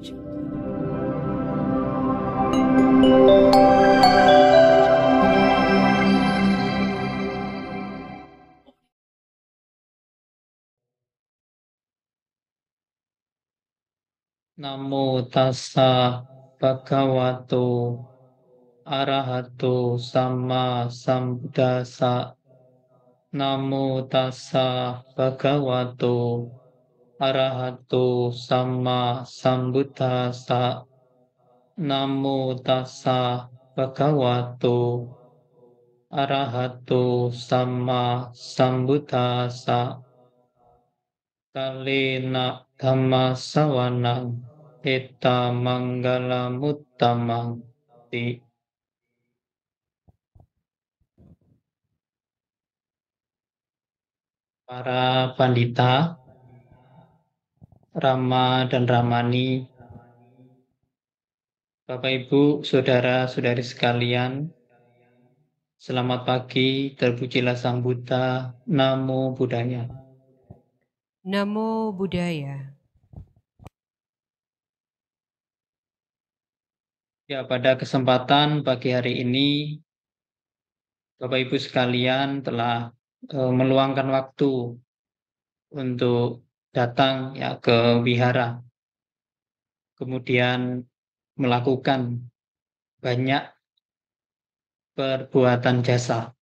Namo tassa bhagavato arahato sama sambuddhassa. Namo tassa bhagavato arahato sama sambuddhassa. Namo tassa bhagavato arahato sama sambuddhassa. Kalena dhamma sawanang etta manggalamuttamang ti. Para pandita, Rama dan Ramani, Bapak Ibu, saudara-saudari sekalian, selamat pagi, terpujilah Sang Buddha, Namo Buddhaya. Namo Buddhaya. Ya, pada kesempatan pagi hari ini, Bapak Ibu sekalian telah meluangkan waktu untuk datang ya ke wihara, kemudian melakukan banyak perbuatan jasa.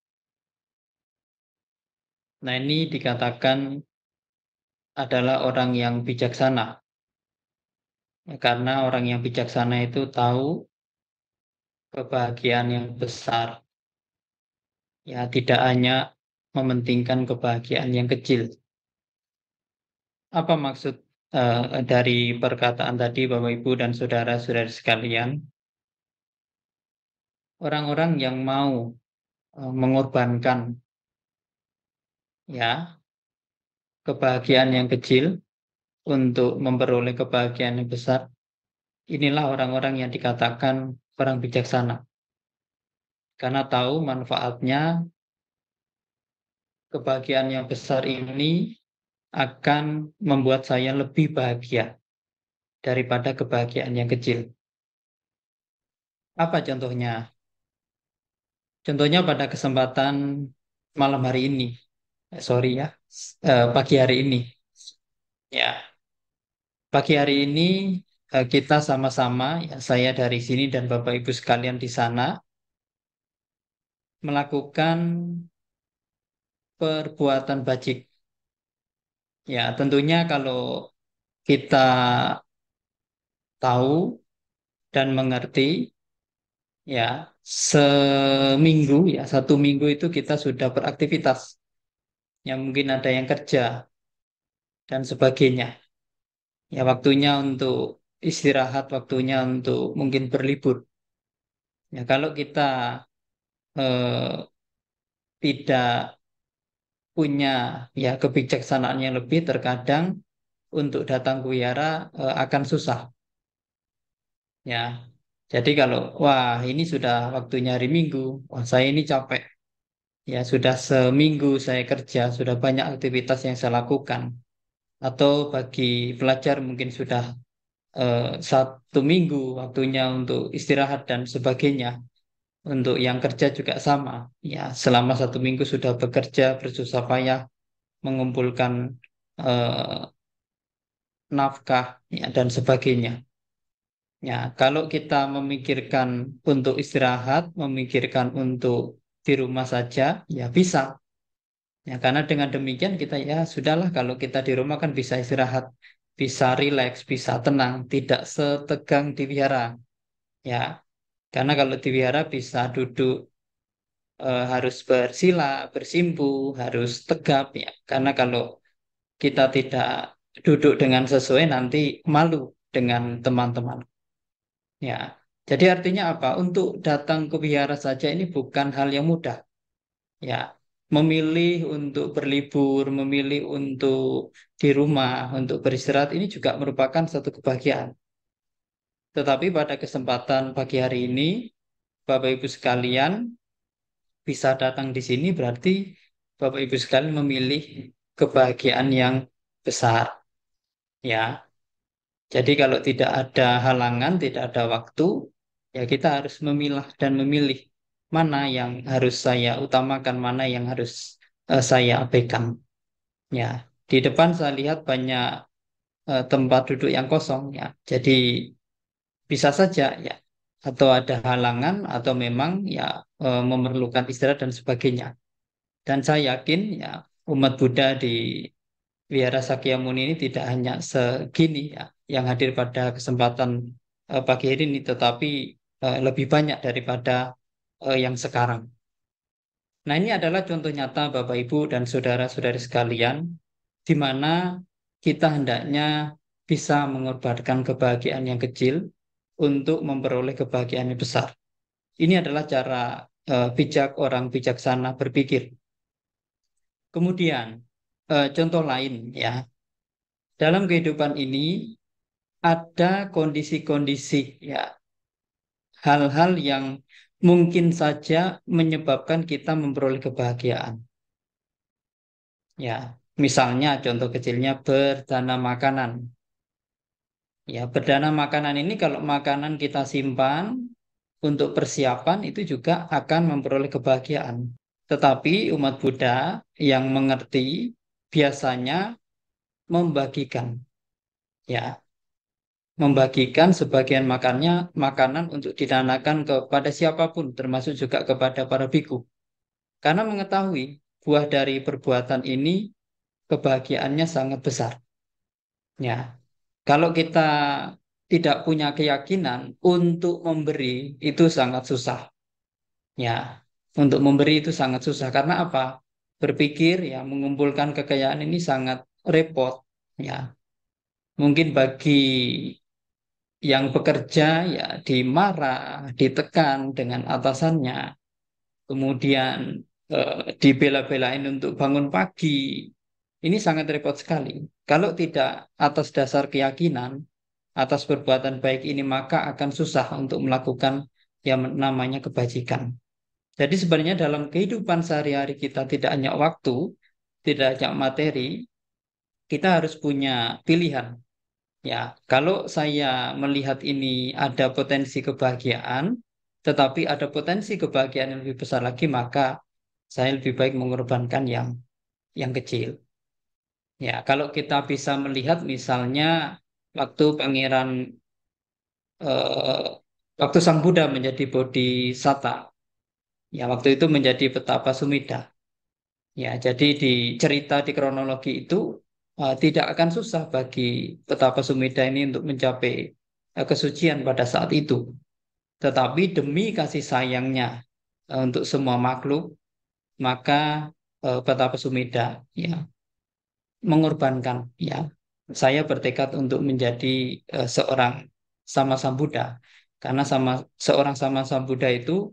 Nah, ini dikatakan adalah orang yang bijaksana. Ya, karena orang yang bijaksana itu tahu kebahagiaan yang besar. Ya, tidak hanya mementingkan kebahagiaan yang kecil. Apa maksud dari perkataan tadi, Bapak Ibu dan saudara-saudari sekalian? Orang-orang yang mau mengorbankan ya kebahagiaan yang kecil untuk memperoleh kebahagiaan yang besar, inilah orang-orang yang dikatakan orang bijaksana. Karena tahu manfaatnya kebahagiaan yang besar ini akan membuat saya lebih bahagia daripada kebahagiaan yang kecil. Apa contohnya? Contohnya pada kesempatan malam hari ini. Pagi hari ini. Ya, pagi hari ini kita sama-sama, ya, saya dari sini dan Bapak Ibu sekalian di sana, melakukan perbuatan bajik. Ya, tentunya kalau kita tahu dan mengerti, ya, seminggu, ya, 1 minggu itu kita sudah beraktivitas. Ya, mungkin ada yang kerja dan sebagainya. Ya, waktunya untuk istirahat, waktunya untuk mungkin berlibur. Ya, kalau kita eh, tidak punya ya kebijaksanaan yang lebih, terkadang untuk datang ke wihara akan susah. Ya, jadi kalau wah ini sudah waktunya hari Minggu, wah saya ini capek. Ya sudah seminggu saya kerja, sudah banyak aktivitas yang saya lakukan. Atau bagi pelajar mungkin sudah 1 minggu waktunya untuk istirahat dan sebagainya. Untuk yang kerja juga sama. Ya selama 1 minggu sudah bekerja bersusah payah mengumpulkan eh, nafkah ya, dan sebagainya. Ya, kalau kita memikirkan untuk istirahat, memikirkan untuk di rumah saja, ya bisa. Ya, karena dengan demikian kita ya sudahlah kalau kita di rumah kan bisa istirahat, bisa rileks, bisa tenang, tidak setegang di wihara. Ya, karena kalau di wihara bisa duduk harus bersila, bersimpu, harus tegap ya. Karena kalau kita tidak duduk dengan sesuai nanti malu dengan teman-teman. Ya, jadi artinya apa? Untuk datang ke wihara saja ini bukan hal yang mudah. Ya, memilih untuk berlibur, memilih untuk di rumah, untuk beristirahat ini juga merupakan satu kebahagiaan. Tetapi pada kesempatan pagi hari ini, Bapak Ibu sekalian bisa datang di sini berarti Bapak Ibu sekalian memilih kebahagiaan yang besar. Ya, Jadi kalau tidak ada halangan, tidak ada waktu, ya kita harus memilah dan memilih mana yang harus saya utamakan, mana yang harus saya abaikan. Ya, di depan saya lihat banyak tempat duduk yang kosong ya. Jadi bisa saja ya, atau ada halangan atau memang ya memerlukan istirahat dan sebagainya. Dan saya yakin ya umat Buddha di Wihara Sakyamuni ini tidak hanya segini ya yang hadir pada kesempatan pagi hari ini, tetapi lebih banyak daripada yang sekarang. Nah, ini adalah contoh nyata Bapak Ibu dan saudara-saudari sekalian, di mana kita hendaknya bisa mengorbankan kebahagiaan yang kecil untuk memperoleh kebahagiaan yang besar. Ini adalah cara bijak orang bijaksana berpikir. Kemudian, contoh lain ya, dalam kehidupan ini ada kondisi-kondisi ya, hal-hal yang mungkin saja menyebabkan kita memperoleh kebahagiaan. Ya, misalnya contoh kecilnya berdana makanan. Ya, berdana makanan ini kalau makanan kita simpan untuk persiapan itu juga akan memperoleh kebahagiaan. Tetapi umat Buddha yang mengerti biasanya membagikan, ya, membagikan sebagian makanan untuk didanakan kepada siapapun, termasuk juga kepada para biku. Karena mengetahui buah dari perbuatan ini kebahagiaannya sangat besar. Ya, kalau kita tidak punya keyakinan untuk memberi itu sangat susah. Ya, untuk memberi itu sangat susah karena apa? Berpikir ya mengumpulkan kekayaan ini sangat repot. Ya, mungkin bagi yang bekerja ya dimarah, ditekan dengan atasannya, kemudian dibela-belain untuk bangun pagi. Ini sangat repot sekali. Kalau tidak atas dasar keyakinan, atas perbuatan baik ini, maka akan susah untuk melakukan yang namanya kebajikan. Jadi sebenarnya dalam kehidupan sehari-hari kita tidak hanya waktu, tidak hanya materi, kita harus punya pilihan. Ya, kalau saya melihat ini ada potensi kebahagiaan, tetapi ada potensi kebahagiaan yang lebih besar lagi, maka saya lebih baik mengorbankan yang kecil. Ya, kalau kita bisa melihat misalnya waktu pangeran eh, waktu Sang Buddha menjadi bodhisatta, ya waktu itu menjadi Petapa Sumedha. Ya, jadi di cerita di kronologi itu tidak akan susah bagi Petapa Sumedha ini untuk mencapai kesucian pada saat itu. Tetapi demi kasih sayangnya untuk semua makhluk, maka Petapa Sumedha ya mengorbankan ya. Saya bertekad untuk menjadi seorang sama Sambuddha karena sama seorang sama Sambuddha itu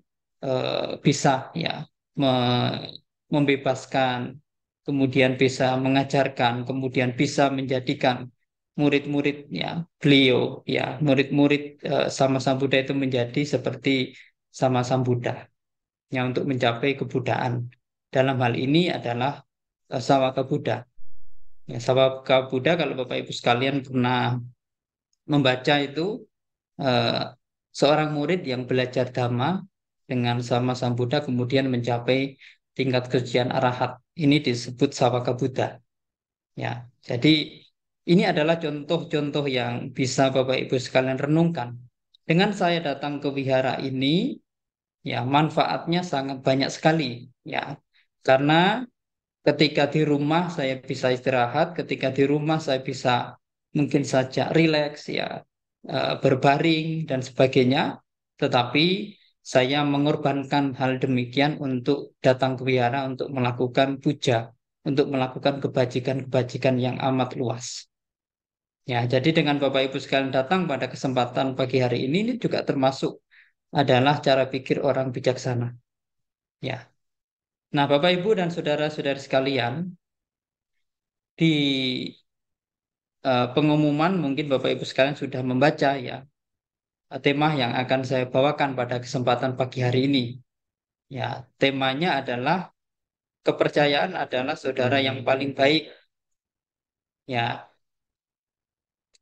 bisa ya membebaskan, kemudian bisa mengajarkan, kemudian bisa menjadikan murid-murid ya beliau ya murid-murid sama Sambuddha itu menjadi seperti sama Sambuddha yang untuk mencapai kebudaan. Dalam hal ini adalah Sawaka Buddha. Ya, Sawaka Buddha kalau Bapak Ibu sekalian pernah membaca itu eh, seorang murid yang belajar dhamma dengan sama Sang Buddha kemudian mencapai tingkat kesucian arahat. Ini disebut Sawaka Buddha. Ya, jadi ini adalah contoh-contoh yang bisa Bapak Ibu sekalian renungkan. Dengan saya datang ke wihara ini, ya manfaatnya sangat banyak sekali. Ya, karena ketika di rumah saya bisa istirahat, ketika di rumah saya bisa mungkin saja rileks ya, berbaring dan sebagainya. Tetapi saya mengorbankan hal demikian untuk datang ke wihara untuk melakukan puja, untuk melakukan kebajikan-kebajikan yang amat luas. Ya, jadi dengan Bapak Ibu sekalian datang pada kesempatan pagi hari ini juga termasuk adalah cara pikir orang bijaksana. Ya. Nah, Bapak Ibu dan saudara-saudari sekalian, di pengumuman mungkin Bapak Ibu sekalian sudah membaca ya tema yang akan saya bawakan pada kesempatan pagi hari ini. Ya, temanya adalah kepercayaan adalah saudara yang paling baik. Ya,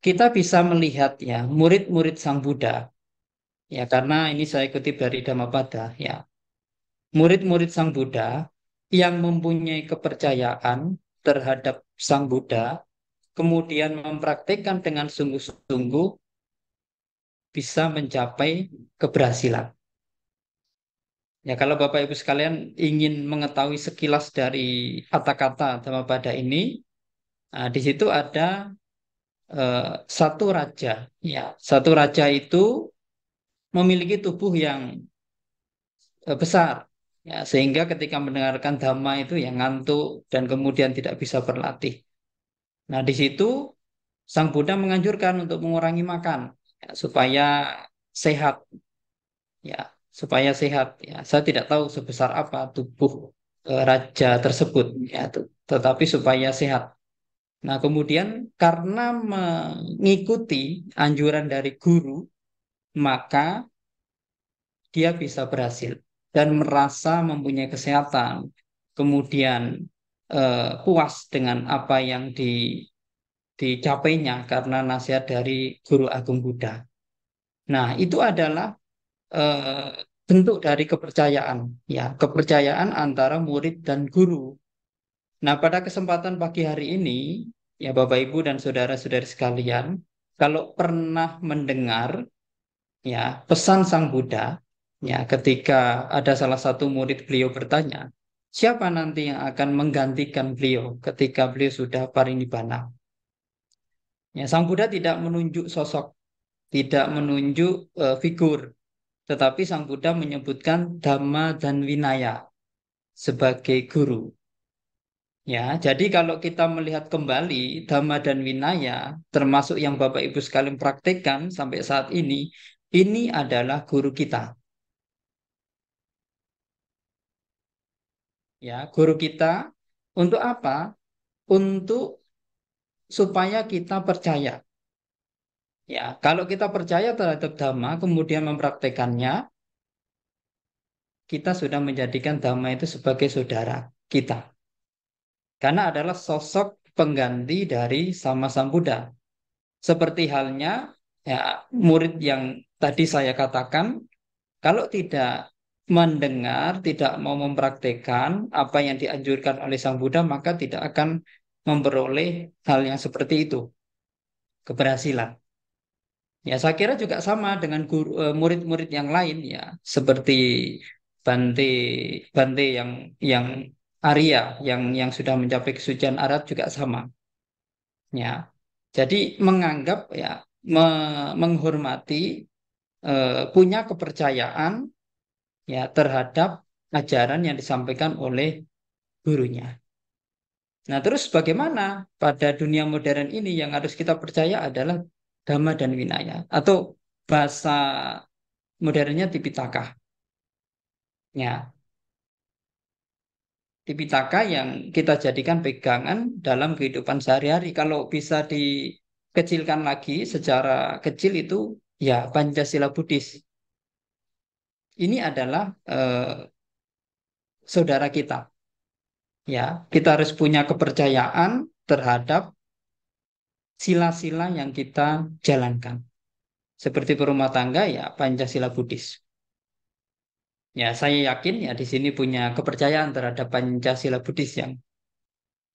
kita bisa melihat ya murid-murid Sang Buddha ya, karena ini saya kutip dari Dhammapada ya, murid-murid Sang Buddha yang mempunyai kepercayaan terhadap Sang Buddha kemudian mempraktikkan dengan sungguh-sungguh bisa mencapai keberhasilan. Ya, kalau Bapak Ibu sekalian ingin mengetahui sekilas dari kata-kata Dhammapada ini, nah, di situ ada satu raja. Ya, satu raja itu memiliki tubuh yang besar. Ya, sehingga ketika mendengarkan dhamma itu yang ngantuk dan kemudian tidak bisa berlatih. Nah, di situ Sang Buddha menganjurkan untuk mengurangi makan ya, supaya sehat. Ya, supaya sehat. Ya, saya tidak tahu sebesar apa tubuh raja tersebut. Ya, tetapi supaya sehat. Nah, kemudian karena mengikuti anjuran dari guru, maka dia bisa berhasil dan merasa mempunyai kesehatan, kemudian puas dengan apa yang dicapainya karena nasihat dari Guru Agung Buddha. Nah, itu adalah eh, bentuk dari kepercayaan, ya, kepercayaan antara murid dan guru. Nah, pada kesempatan pagi hari ini, ya Bapak Ibu dan saudara-saudari sekalian, kalau pernah mendengar ya pesan Sang Buddha, ya ketika ada salah satu murid beliau bertanya, siapa nanti yang akan menggantikan beliau ketika beliau sudah parinibbana? Ya, Sang Buddha tidak menunjuk sosok, tidak menunjuk figur, tetapi Sang Buddha menyebutkan Dhamma dan Vinaya sebagai guru. Ya, jadi kalau kita melihat kembali Dhamma dan Vinaya, termasuk yang Bapak Ibu sekalian praktekkan sampai saat ini adalah guru kita. Ya, guru kita untuk apa? Untuk supaya kita percaya. Ya, kalau kita percaya terhadap Dhamma, kemudian mempraktekannya, kita sudah menjadikan Dhamma itu sebagai saudara kita. Karena adalah sosok pengganti dari Sama Sambuddha. Seperti halnya ya murid yang tadi saya katakan, kalau tidak mendengar, tidak mau mempraktekkan apa yang dianjurkan oleh Sang Buddha, maka tidak akan memperoleh hal yang seperti itu, keberhasilan. Ya, saya kira juga sama dengan murid-murid yang lain ya, seperti Bante Bante yang Arya yang sudah mencapai kesucian Arhat juga sama. Ya, jadi menganggap ya menghormati punya kepercayaan ya terhadap ajaran yang disampaikan oleh gurunya. Nah, terus bagaimana pada dunia modern ini yang harus kita percaya adalah Dhamma dan Vinaya atau bahasa modernnya Tipitaka. Ya, Tipitaka yang kita jadikan pegangan dalam kehidupan sehari-hari. Kalau bisa dikecilkan lagi secara kecil itu ya Pancasila Buddhis. Ini adalah saudara kita. Ya, kita harus punya kepercayaan terhadap sila-sila yang kita jalankan. Seperti berumah tangga ya Pancasila Buddhis. Ya, saya yakin ya di sini punya kepercayaan terhadap Pancasila Buddhis yang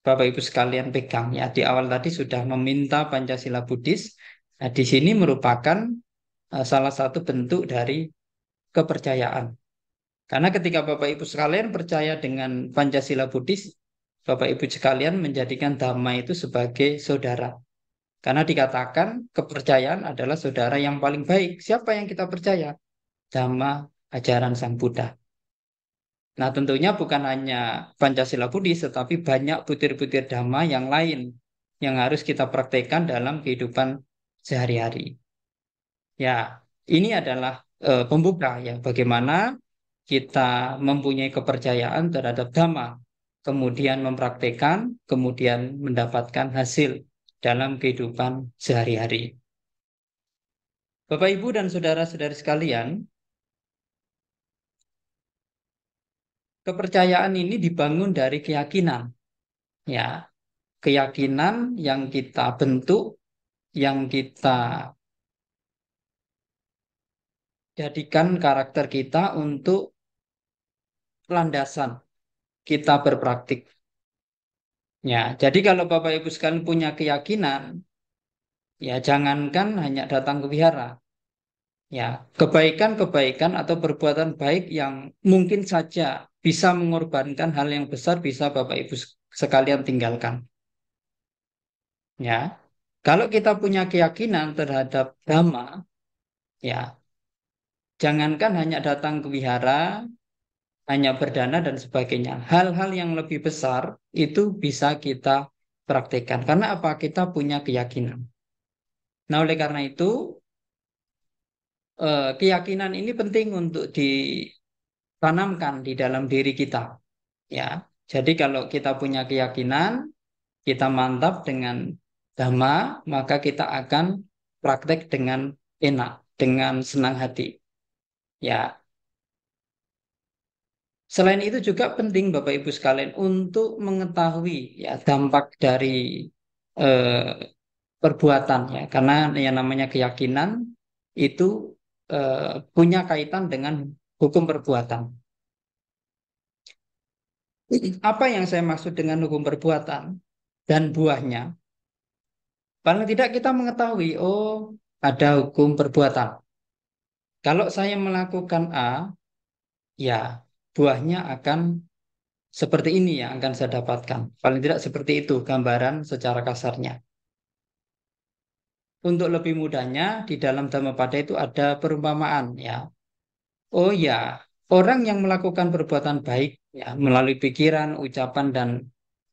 Bapak Ibu sekalian pegang ya. Di awal tadi sudah meminta Pancasila Buddhis. Nah, di sini merupakan salah satu bentuk dari kepercayaan. Karena ketika Bapak Ibu sekalian percaya dengan Pancasila Buddhis, Bapak Ibu sekalian menjadikan Dhamma itu sebagai saudara. Karena dikatakan kepercayaan adalah saudara yang paling baik. Siapa yang kita percaya? Dhamma, ajaran Sang Buddha. Nah, tentunya bukan hanya Pancasila Buddhis, tetapi banyak butir-butir Dhamma yang lain yang harus kita praktekkan dalam kehidupan sehari-hari. Ya, ini adalah pembuka ya, bagaimana kita mempunyai kepercayaan terhadap Dhamma, kemudian mempraktekkan, kemudian mendapatkan hasil dalam kehidupan sehari-hari. Bapak, Ibu, dan saudara-saudari sekalian, kepercayaan ini dibangun dari keyakinan, ya, keyakinan yang kita bentuk yang kita jadikan karakter kita untuk landasan kita berpraktik. Ya, jadi kalau Bapak Ibu sekalian punya keyakinan, ya jangankan hanya datang ke wihara, ya kebaikan-kebaikan atau perbuatan baik yang mungkin saja bisa mengorbankan hal yang besar bisa Bapak Ibu sekalian tinggalkan. Ya, kalau kita punya keyakinan terhadap Dhamma, ya jangankan hanya datang ke wihara, hanya berdana dan sebagainya. Hal-hal yang lebih besar itu bisa kita praktekkan. Karena apa? Kita punya keyakinan. Nah, oleh karena itu, keyakinan ini penting untuk ditanamkan di dalam diri kita. Ya, jadi kalau kita punya keyakinan, kita mantap dengan dhamma, maka kita akan praktek dengan enak, dengan senang hati. Ya, selain itu juga penting Bapak Ibu sekalian untuk mengetahui ya dampak dari eh, perbuatan ya, karena yang namanya keyakinan itu punya kaitan dengan hukum perbuatan. Apa yang saya maksud dengan hukum perbuatan dan buahnya? Paling tidak kita mengetahui, oh ada hukum perbuatan. Kalau saya melakukan A, ya buahnya akan seperti ini yang akan saya dapatkan. Paling tidak seperti itu gambaran secara kasarnya. Untuk lebih mudahnya, di dalam Dhammapada itu ada perumpamaan ya. Oh ya, orang yang melakukan perbuatan baik ya melalui pikiran, ucapan dan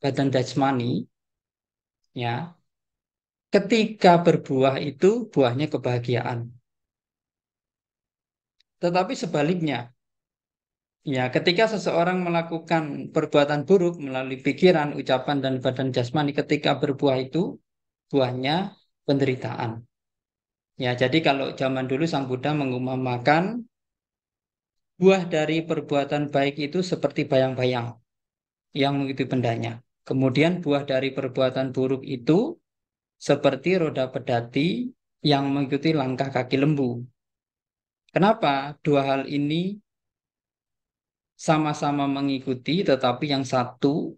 badan jasmani ya, ketika berbuah itu buahnya kebahagiaan. Tetapi sebaliknya, ya ketika seseorang melakukan perbuatan buruk melalui pikiran, ucapan dan badan jasmani, ketika berbuah itu buahnya penderitaan. Ya, jadi kalau zaman dulu Sang Buddha mengumpamakan buah dari perbuatan baik itu seperti bayang-bayang yang mengikuti bendanya. Kemudian buah dari perbuatan buruk itu seperti roda pedati yang mengikuti langkah kaki lembu. Kenapa? Dua hal ini sama-sama mengikuti, tetapi yang satu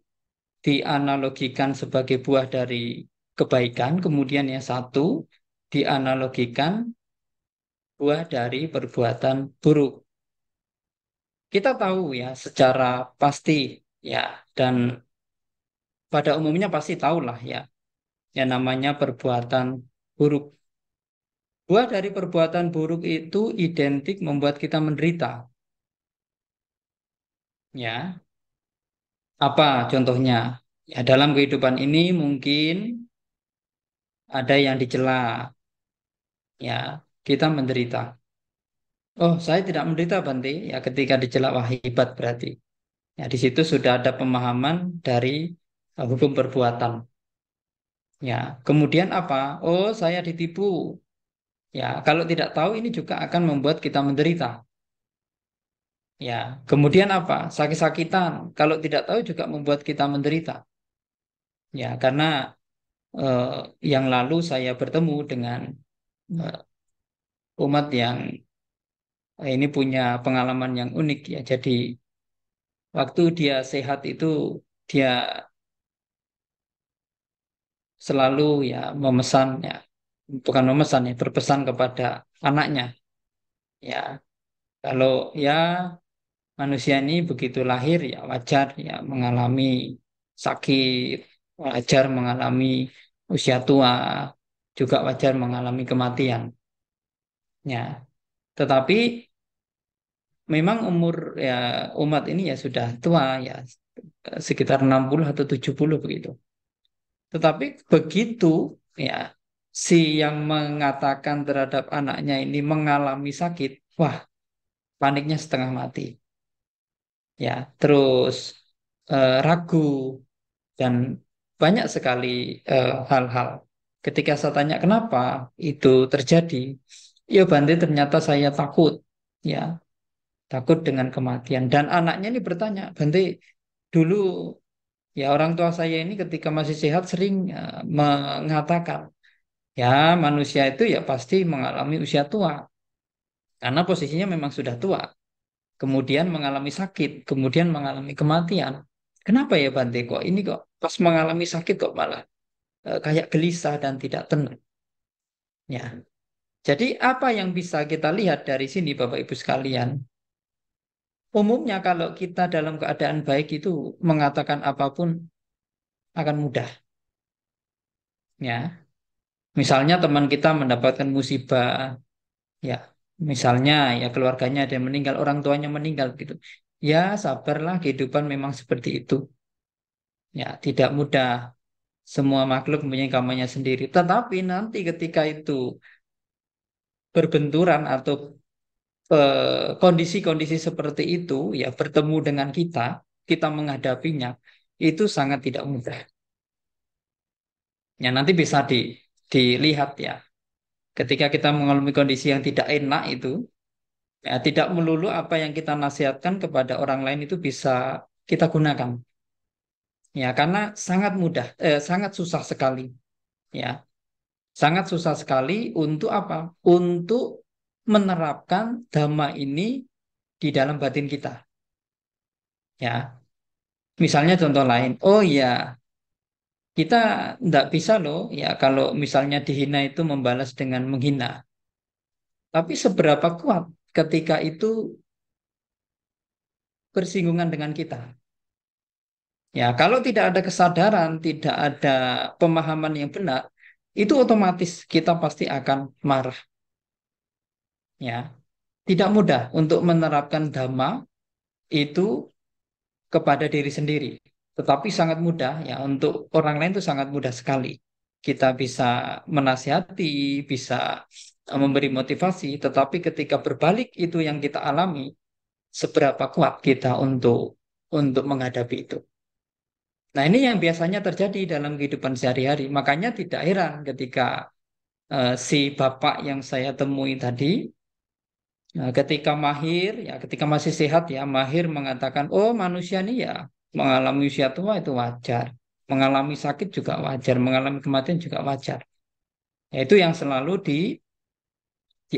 dianalogikan sebagai buah dari kebaikan, kemudian yang satu dianalogikan buah dari perbuatan buruk. Kita tahu ya secara pasti ya dan pada umumnya pasti tahulah ya yang namanya perbuatan buruk. Buah dari perbuatan buruk itu identik membuat kita menderita. Ya, apa contohnya? Ya, dalam kehidupan ini mungkin ada yang dicela. Ya, kita menderita. Oh, saya tidak menderita, Bante. Ya, ketika dicela, wah hebat berarti. Ya, di situ sudah ada pemahaman dari hukum perbuatan. Ya, kemudian apa? Oh, saya ditipu. Ya, kalau tidak tahu ini juga akan membuat kita menderita. Ya, kemudian apa? Sakit-sakitan. Kalau tidak tahu juga membuat kita menderita. Ya, karena eh, yang lalu saya bertemu dengan eh, umat yang ini punya pengalaman yang unik ya. Jadi waktu dia sehat itu dia selalu ya memesan ya, bukan memesan ya, berpesan kepada anaknya ya. Kalau ya manusia ini begitu lahir ya wajar ya mengalami sakit, wajar mengalami usia tua, juga wajar mengalami kematian. Ya, tetapi memang umur ya umat ini ya sudah tua ya sekitar 60 atau 70 begitu. Tetapi begitu ya si yang mengatakan terhadap anaknya ini mengalami sakit, wah paniknya setengah mati. Ya, terus ragu dan banyak sekali hal-hal. Ketika saya tanya kenapa itu terjadi, ya Bante ternyata saya takut, ya takut dengan kematian. Dan anaknya ini bertanya, Bante dulu ya orang tua saya ini ketika masih sehat sering mengatakan, Ya, manusia itu ya pasti mengalami usia tua karena posisinya memang sudah tua. Kemudian mengalami sakit, kemudian mengalami kematian. Kenapa ya Bante kok ini kok pas mengalami sakit kok malah kayak gelisah dan tidak tenang. Ya, jadi apa yang bisa kita lihat dari sini Bapak Ibu sekalian? Umumnya kalau kita dalam keadaan baik itu mengatakan apapun akan mudah. Ya, misalnya teman kita mendapatkan musibah, ya, misalnya ya keluarganya ada yang meninggal, orang tuanya meninggal gitu. Ya, sabarlah kehidupan memang seperti itu. Ya, tidak mudah. Semua makhluk mempunyai kamarnya sendiri. Tetapi nanti ketika itu berbenturan atau kondisi-kondisi seperti itu, ya bertemu dengan kita, kita menghadapinya, itu sangat tidak mudah. Ya nanti bisa dilihat ya. Ketika kita mengalami kondisi yang tidak enak itu, ya tidak melulu apa yang kita nasihatkan kepada orang lain itu bisa kita gunakan. Ya karena sangat mudah, sangat susah sekali. Ya sangat susah sekali untuk apa? Untuk menerapkan dhamma ini di dalam batin kita. Ya, misalnya contoh lain. Oh ya, kita tidak bisa loh. Ya, kalau misalnya dihina itu membalas dengan menghina. Tapi seberapa kuat ketika itu bersinggungan dengan kita. Ya, kalau tidak ada kesadaran, tidak ada pemahaman yang benar, itu otomatis kita pasti akan marah. Ya, tidak mudah untuk menerapkan dhamma itu kepada diri sendiri. Tetapi sangat mudah ya untuk orang lain itu sangat mudah sekali. Kita bisa menasihati, bisa memberi motivasi, tetapi ketika berbalik itu yang kita alami, seberapa kuat kita untuk menghadapi itu. Nah, ini yang biasanya terjadi dalam kehidupan sehari-hari. Makanya tidak heran ketika si bapak yang saya temui tadi, ketika Mahir, ya ketika masih sehat ya, Mahir mengatakan, oh manusia ini ya mengalami usia tua itu wajar, mengalami sakit juga wajar, mengalami kematian juga wajar. Ya, itu yang selalu di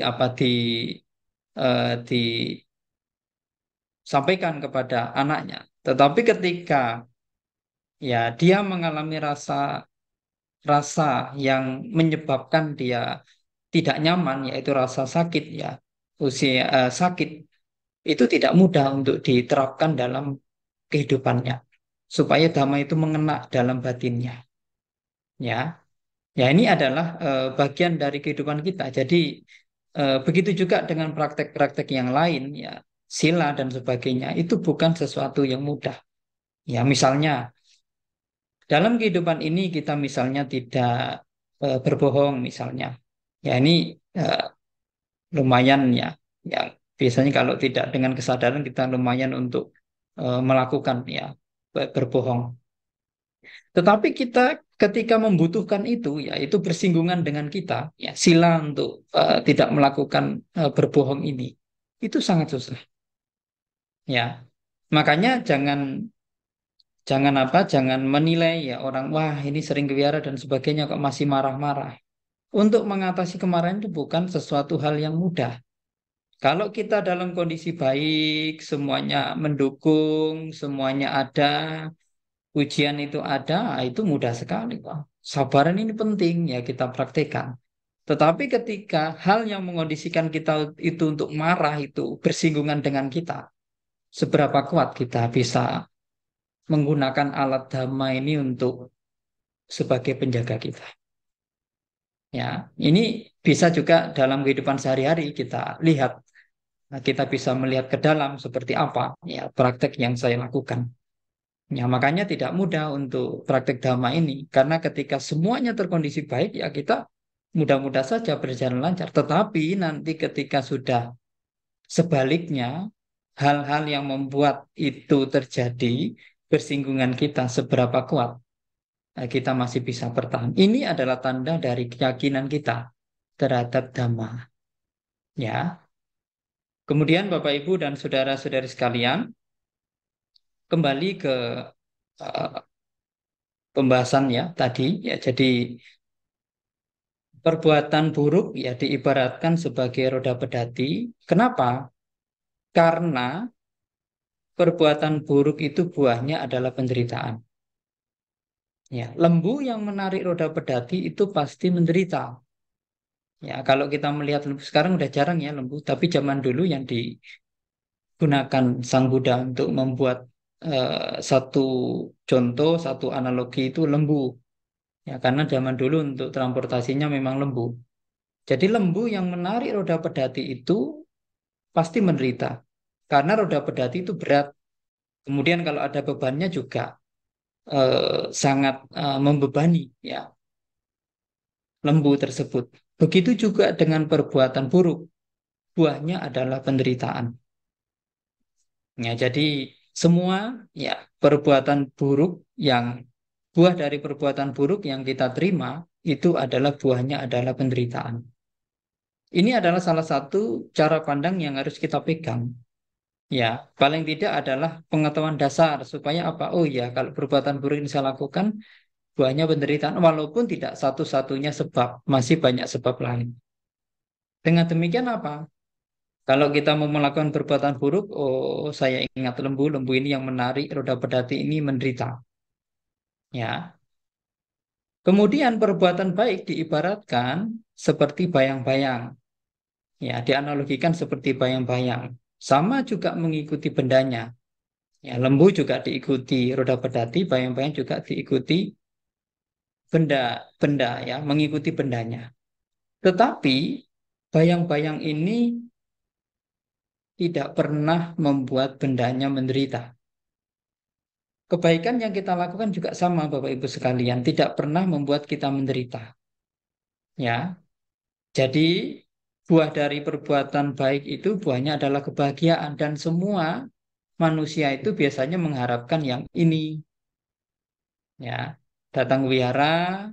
apa disampaikan kepada anaknya. Tetapi ketika ya dia mengalami rasa rasa yang menyebabkan dia tidak nyaman, yaitu rasa sakit ya, sakit itu tidak mudah untuk diterapkan dalam kehidupannya supaya dhamma itu mengena dalam batinnya ya ya ini adalah bagian dari kehidupan kita jadi begitu juga dengan praktek-praktek yang lain ya sila dan sebagainya itu bukan sesuatu yang mudah ya misalnya dalam kehidupan ini kita misalnya tidak berbohong misalnya ya ini eh, lumayan ya ya biasanya kalau tidak dengan kesadaran kita lumayan untuk melakukan ya berbohong. Tetapi kita ketika membutuhkan itu, ya itu bersinggungan dengan kita, ya sila untuk tidak melakukan berbohong ini, itu sangat susah. Ya, makanya jangan jangan apa, jangan menilai ya orang, wah ini sering keliara dan sebagainya kok masih marah-marah. Untuk mengatasi kemarahan itu bukan sesuatu hal yang mudah. Kalau kita dalam kondisi baik, semuanya mendukung, semuanya ada, ujian itu ada, itu mudah sekali, Pak. Sabaran ini penting ya kita praktekkan. Tetapi ketika hal yang mengondisikan kita itu untuk marah itu bersinggungan dengan kita, seberapa kuat kita bisa menggunakan alat dhamma ini untuk sebagai penjaga kita. Ya, ini bisa juga dalam kehidupan sehari-hari kita lihat. Nah, kita bisa melihat ke dalam seperti apa ya praktek yang saya lakukan. Ya, makanya tidak mudah untuk praktek dhamma ini. Karena ketika semuanya terkondisi baik, ya kita mudah-mudah saja berjalan lancar. Tetapi nanti ketika sudah sebaliknya, hal-hal yang membuat itu terjadi, bersinggungan kita seberapa kuat, kita masih bisa bertahan. Ini adalah tanda dari keyakinan kita terhadap dhamma. Ya. Kemudian Bapak Ibu dan saudara-saudari sekalian, kembali ke eh, pembahasan ya tadi. Ya, jadi perbuatan buruk ya diibaratkan sebagai roda pedati. Kenapa? Karena perbuatan buruk itu buahnya adalah penderitaan. Ya, lembu yang menarik roda pedati itu pasti menderita. Ya, kalau kita melihat lembu sekarang udah jarang ya lembu, tapi zaman dulu yang digunakan Sang Buddha untuk membuat satu contoh, satu analogi itu lembu. Ya, karena zaman dulu untuk transportasinya memang lembu. Jadi lembu yang menarik roda pedati itu pasti menderita. Karena roda pedati itu berat. Kemudian kalau ada bebannya juga sangat membebani ya lembu tersebut. Begitu juga dengan perbuatan buruk, buahnya adalah penderitaan. Ya, jadi semua ya perbuatan buruk yang buah dari perbuatan buruk yang kita terima itu adalah buahnya adalah penderitaan. Ini adalah salah satu cara pandang yang harus kita pegang. Ya, paling tidak adalah pengetahuan dasar supaya apa? Oh ya, kalau perbuatan buruk yang saya lakukan, buahnya penderitaan, walaupun tidak satu-satunya sebab, masih banyak sebab lain. Dengan demikian apa? Kalau kita mau melakukan perbuatan buruk, oh saya ingat lembu, lembu ini yang menarik roda pedati ini menderita. Ya, kemudian perbuatan baik diibaratkan seperti bayang-bayang. Ya, dianalogikan seperti bayang-bayang. Sama juga mengikuti bendanya. Ya, lembu juga diikuti roda pedati, bayang-bayang juga diikuti benda-benda ya, mengikuti bendanya. Tetapi bayang-bayang ini tidak pernah membuat bendanya menderita. Kebaikan yang kita lakukan juga sama, Bapak Ibu sekalian, tidak pernah membuat kita menderita. Ya, jadi buah dari perbuatan baik itu buahnya adalah kebahagiaan dan semua manusia itu biasanya mengharapkan yang ini. Ya, datang wihara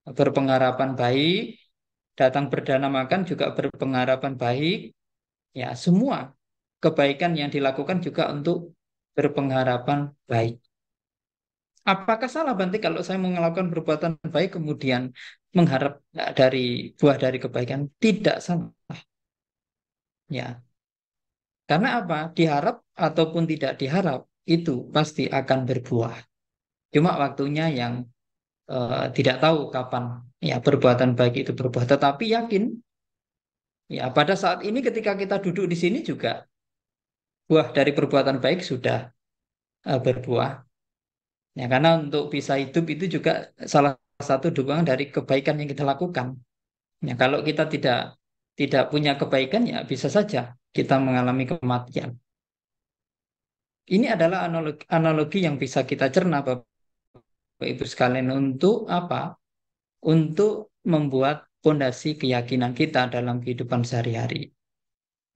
berpengharapan baik, datang berdana makan juga berpengharapan baik. Ya, semua kebaikan yang dilakukan juga untuk berpengharapan baik. Apakah salah Banti kalau saya melakukan perbuatan baik kemudian mengharap dari buah dari kebaikan? Tidak salah. Ya, karena apa? Diharap ataupun tidak diharap itu pasti akan berbuah. Cuma waktunya yang tidak tahu kapan ya perbuatan baik itu berbuah. Tetapi yakin ya pada saat ini ketika kita duduk di sini juga buah dari perbuatan baik sudah berbuah. Ya, karena untuk bisa hidup itu juga salah satu dukungan dari kebaikan yang kita lakukan. Ya, kalau kita tidak punya kebaikan ya bisa saja kita mengalami kematian. Ini adalah analogi, analogi yang bisa kita cerna Bapak Ibu sekalian untuk apa? Untuk membuat fondasi keyakinan kita dalam kehidupan sehari-hari.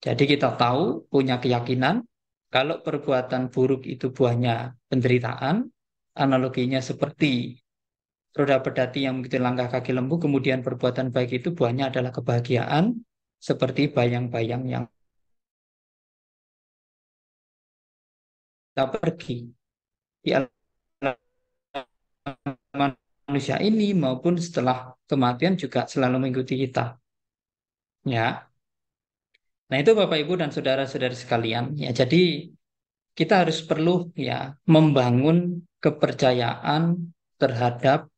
Jadi kita tahu punya keyakinan kalau perbuatan buruk itu buahnya penderitaan, analoginya seperti roda pedati yang mengikuti langkah kaki lembu, kemudian perbuatan baik itu buahnya adalah kebahagiaan, seperti bayang-bayang yang kita pergi di alam manusia ini maupun setelah kematian juga selalu mengikuti kita. Ya, nah itu Bapak Ibu dan saudara-saudara sekalian. Ya, jadi kita harus perlu ya membangun kepercayaan terhadap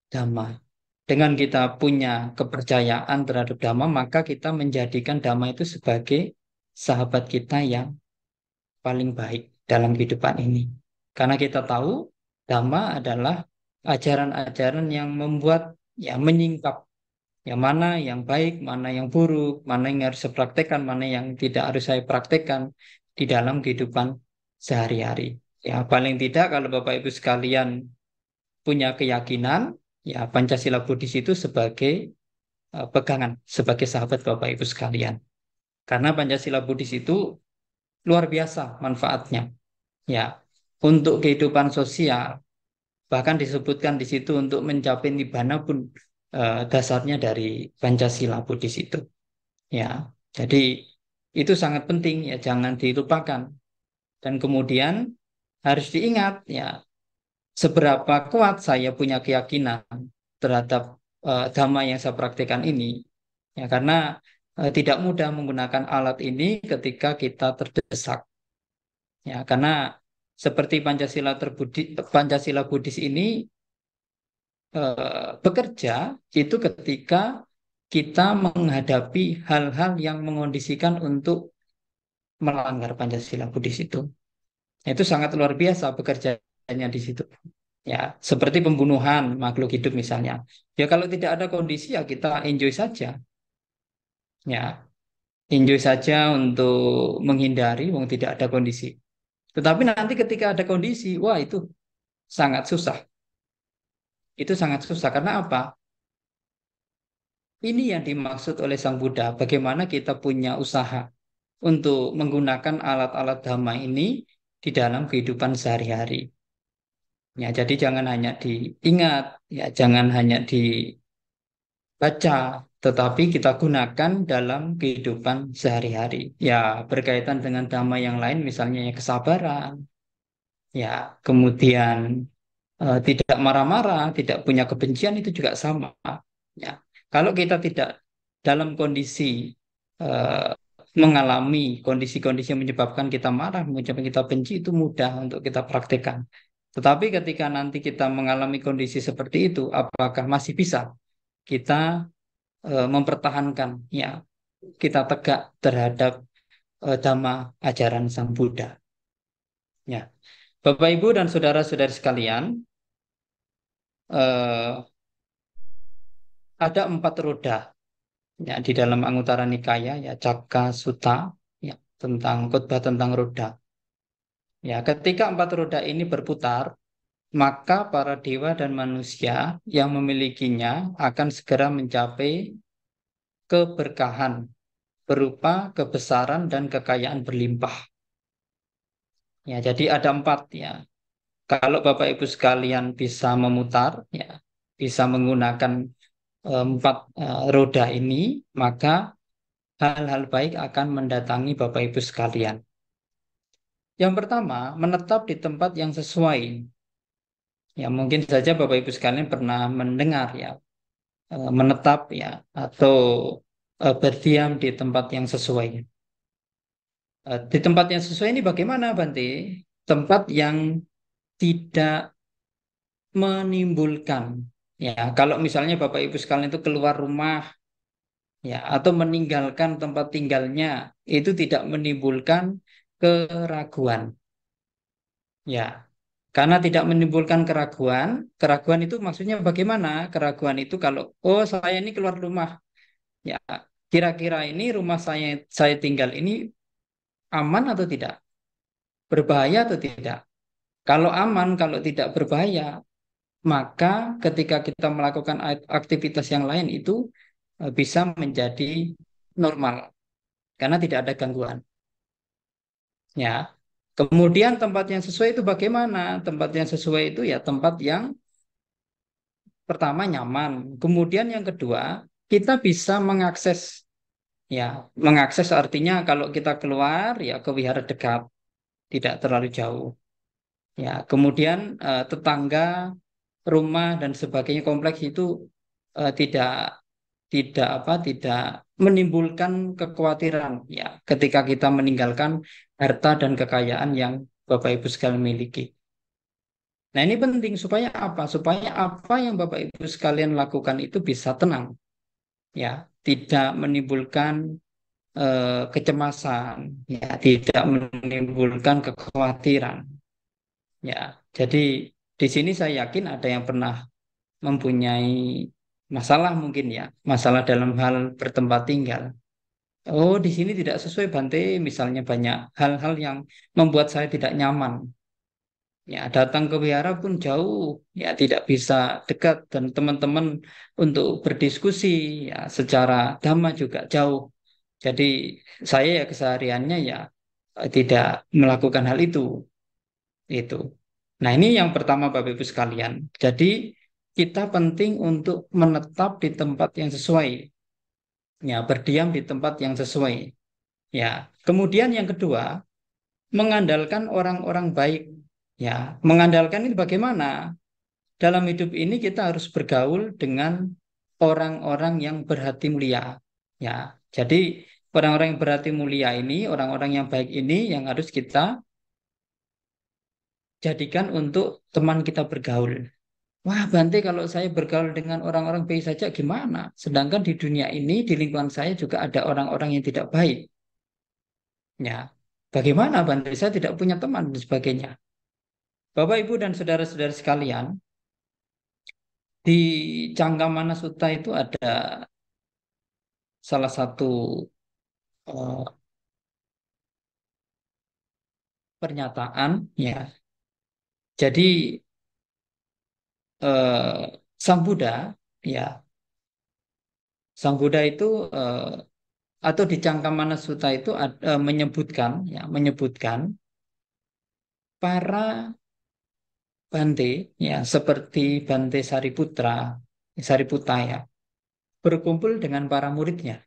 Dhamma. Dengan kita punya kepercayaan terhadap Dhamma, maka kita menjadikan Dhamma itu sebagai sahabat kita yang paling baik dalam kehidupan ini. Karena kita tahu Dhamma adalah ajaran-ajaran yang membuat ya menyingkap yang mana yang baik, mana yang buruk, mana yang harus saya praktekkan, mana yang tidak harus saya praktekkan di dalam kehidupan sehari-hari. Ya, paling tidak kalau Bapak Ibu sekalian punya keyakinan, ya Pancasila Buddhis itu sebagai pegangan, sebagai sahabat Bapak Ibu sekalian. Karena Pancasila Buddhis itu luar biasa manfaatnya. Ya, untuk kehidupan sosial, bahkan disebutkan di situ untuk mencapai nibbana pun dasarnya dari Pancasila Buddhis itu. Ya, jadi itu sangat penting ya, jangan dilupakan. Dan kemudian harus diingat ya, seberapa kuat saya punya keyakinan terhadap dhamma yang saya praktekkan ini. Ya, karena tidak mudah menggunakan alat ini ketika kita terdesak. Ya, karena seperti Pancasila Buddhis ini bekerja itu ketika kita menghadapi hal-hal yang mengondisikan untuk melanggar Pancasila Buddhis itu. Itu sangat luar biasa bekerjanya di situ. Ya, seperti pembunuhan makhluk hidup misalnya. Ya kalau tidak ada kondisi ya kita enjoy saja. Ya, enjoy saja untuk menghindari wong tidak ada kondisi. Tetapi nanti ketika ada kondisi, wah itu sangat susah. Itu sangat susah karena apa? Ini yang dimaksud oleh Sang Buddha. Bagaimana kita punya usaha untuk menggunakan alat-alat dhamma ini di dalam kehidupan sehari-hari. Ya, jadi jangan hanya diingat, ya jangan hanya dibaca, tetapi kita gunakan dalam kehidupan sehari-hari. Ya, berkaitan dengan dhamma yang lain, misalnya ya kesabaran, ya kemudian tidak marah-marah, tidak punya kebencian itu juga sama. Ya, kalau kita tidak dalam kondisi eh, mengalami kondisi-kondisi yang menyebabkan kita marah, menyebabkan kita benci itu mudah untuk kita praktekkan. Tetapi ketika nanti kita mengalami kondisi seperti itu, apakah masih bisa kita mempertahankan, ya kita tegak terhadap dhamma ajaran Sang Buddha? Ya, Bapak Ibu dan saudara-saudari sekalian, eh, ada 4 roda ya di dalam Anguttara Nikaya ya Cakka Sutta ya tentang khotbah tentang roda. Ya, ketika 4 roda ini berputar, maka para dewa dan manusia yang memilikinya akan segera mencapai keberkahan berupa kebesaran dan kekayaan berlimpah. Ya, jadi ada 4 ya. Kalau Bapak Ibu sekalian bisa memutar ya, bisa menggunakan 4 roda ini, maka hal-hal baik akan mendatangi Bapak Ibu sekalian. Yang pertama, menetap di tempat yang sesuai. Ya, mungkin saja Bapak Ibu sekalian pernah mendengar ya, menetap ya, atau berdiam di tempat yang sesuai. Di tempat yang sesuai ini bagaimana, Bante? Tempat yang tidak menimbulkan. Ya, kalau misalnya Bapak Ibu sekalian itu keluar rumah ya, atau meninggalkan tempat tinggalnya, itu tidak menimbulkan keraguan. Ya, karena tidak menimbulkan keraguan, keraguan itu maksudnya bagaimana? Keraguan itu kalau, oh saya ini keluar rumah, ya kira-kira ini rumah saya tinggal ini aman atau tidak? Berbahaya atau tidak? Kalau aman, kalau tidak berbahaya, maka ketika kita melakukan aktivitas yang lain itu bisa menjadi normal karena tidak ada gangguan. Ya, kemudian tempat yang sesuai itu bagaimana? Tempat yang sesuai itu ya tempat yang pertama nyaman. Kemudian yang kedua, kita bisa mengakses ya, mengakses artinya kalau kita keluar ya ke wihara dekat, tidak terlalu jauh. Ya, kemudian tetangga, rumah dan sebagainya kompleks itu tidak tidak apa tidak menimbulkan kekhawatiran ya ketika kita meninggalkan harta dan kekayaan yang Bapak Ibu sekalian miliki. Nah, ini penting supaya apa? Supaya apa yang Bapak Ibu sekalian lakukan itu bisa tenang, ya, tidak menimbulkan kecemasan, ya, tidak menimbulkan kekhawatiran, ya. Jadi di sini saya yakin ada yang pernah mempunyai masalah mungkin ya, masalah dalam hal bertempat tinggal. Oh, di sini tidak sesuai Bante, misalnya banyak hal-hal yang membuat saya tidak nyaman. Ya, datang ke wihara pun jauh, ya tidak bisa dekat dan teman-teman untuk berdiskusi ya secara dhamma juga jauh. Jadi saya ya kesehariannya ya tidak melakukan hal itu. Nah, ini yang pertama Bapak Ibu sekalian. Jadi kita penting untuk menetap di tempat yang sesuai, ya berdiam di tempat yang sesuai. Ya, kemudian yang kedua, mengandalkan orang-orang baik. Ya, mengandalkan ini bagaimana? Dalam hidup ini kita harus bergaul dengan orang-orang yang berhati mulia. Ya, jadi orang-orang yang berhati mulia ini, orang-orang yang baik ini yang harus kita jadikan untuk teman kita bergaul. Wah, Bante, kalau saya bergaul dengan orang-orang baik saja gimana? Sedangkan di dunia ini, di lingkungan saya juga ada orang-orang yang tidak baik. Ya, bagaimana Bante? Saya tidak punya teman dan sebagainya. Bapak, Ibu, dan saudara-saudara sekalian, di Cangkamana Sutta itu ada salah satu eh, pernyataan, ya. Jadi Sang Buddha, ya, Sang Buddha itu atau di Cangkamana Sutta itu menyebutkan, ya, menyebutkan para Bante, ya, seperti Bante Sariputra, Sariputta, ya, berkumpul dengan para muridnya.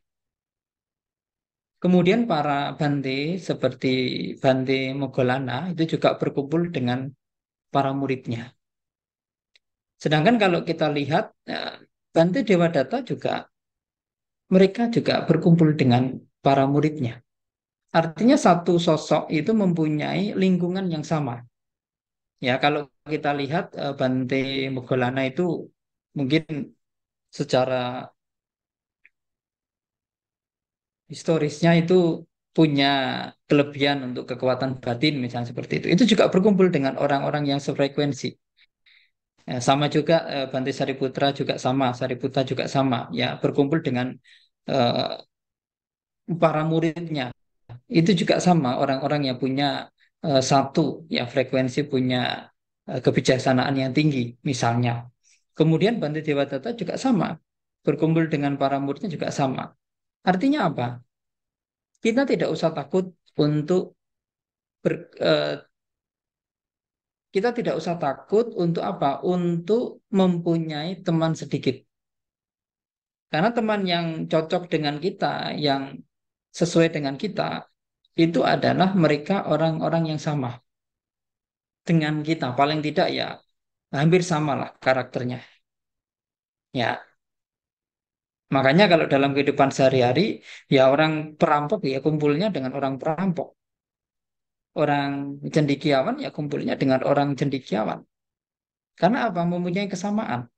Kemudian para Bante seperti Bante Moggolana itu juga berkumpul dengan para muridnya. Sedangkan kalau kita lihat Bante Dewadatta juga mereka juga berkumpul dengan para muridnya. Artinya satu sosok itu mempunyai lingkungan yang sama. Ya, kalau kita lihat Bante Moggolana itu mungkin secara historisnya itu punya kelebihan untuk kekuatan batin misalnya seperti itu. Itu juga berkumpul dengan orang-orang yang sefrekuensi. Ya, sama juga Bante Sariputra juga sama, Sariputta juga sama. Ya, berkumpul dengan eh, para muridnya. Itu juga sama orang-orang yang punya satu ya frekuensi, punya kebijaksanaan yang tinggi misalnya. Kemudian Bante Dewadatta juga sama, berkumpul dengan para muridnya juga sama. Artinya apa? Kita tidak usah takut untuk ber- eh, kita tidak usah takut untuk apa? Untuk mempunyai teman sedikit. Karena teman yang cocok dengan kita, yang sesuai dengan kita, itu adalah mereka orang-orang yang sama dengan kita. Paling tidak ya hampir sama lah karakternya. Ya, makanya kalau dalam kehidupan sehari-hari, ya orang perampok ya kumpulnya dengan orang perampok. Orang cendekiawan ya kumpulnya dengan orang cendekiawan. Karena apa? Mempunyai kesamaan.